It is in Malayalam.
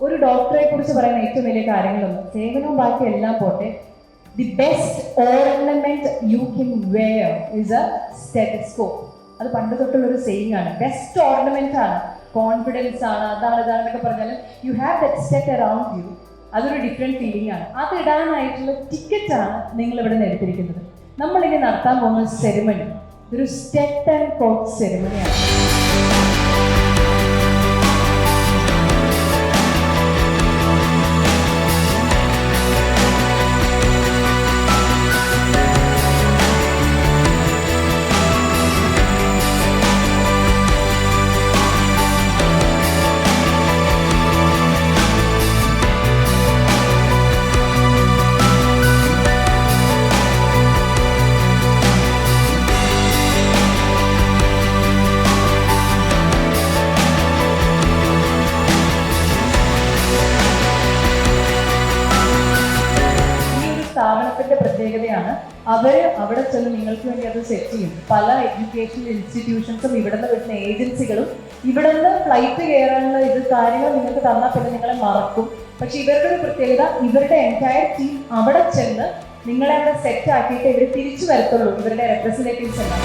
ഒരു ഡോക്ടറെ കുറിച്ച് പറയുന്ന ഏറ്റവും വലിയ കാര്യങ്ങളൊന്നും സേവനവും ബാക്കി എല്ലാം പോട്ടെ, the best ornament you can where is A stethoscope. അത് പണ്ട് തൊട്ടുള്ള ഒരു സെയിങ് ആണ്. ബെസ്റ്റ് ഓർണമെന്റ് ആണ്, കോൺഫിഡൻസ് ആണ്, അതാണ് ഇതാണെന്നൊക്കെ പറഞ്ഞാലും you have that set around U. അതൊരു ഡിഫറെൻറ്റ് ഫീലിംഗ് ആണ്. അത് ഇടാനായിട്ടുള്ള ടിക്കറ്റാണ് നിങ്ങൾ ഇവിടെ നിന്ന് എടുത്തിരിക്കുന്നത്. നമ്മളിനി നടത്താൻ പോകുന്ന സെറിമണി ഒരു സ്റ്റെപ്പ് ആൻഡ് കോട്ട് സെറിമണിയാണ്. സ്ഥാപനത്തിന്റെ പ്രത്യേകതയാണ് അവിടെ ചെന്ന് നിങ്ങൾക്ക് വേണ്ടി അത് സെറ്റ് ചെയ്യും. പല എഡ്യൂക്കേഷണൽ ഇൻസ്റ്റിറ്റ്യൂഷൻസും ഇവിടെ നിന്ന് വരുന്ന ഏജൻസികളും ഇവിടെ നിന്ന് ഫ്ലൈറ്റ് കയറാനുള്ള കാര്യങ്ങൾ നിങ്ങൾക്ക് തന്നാൽ പിന്നെ നിങ്ങളെ മറക്കും. പക്ഷെ ഇവരുടെ ഒരു പ്രത്യേകത, ഇവരുടെ എൻറ്റയർ ടീം അവിടെ ചെന്ന് നിങ്ങളെ അവിടെ സെറ്റ് ആക്കിയിട്ട് ഇവർ തിരിച്ചു വരത്തുള്ളൂ. ഇവരുടെ റെപ്രസെന്റേറ്റീവ്സ് എല്ലാം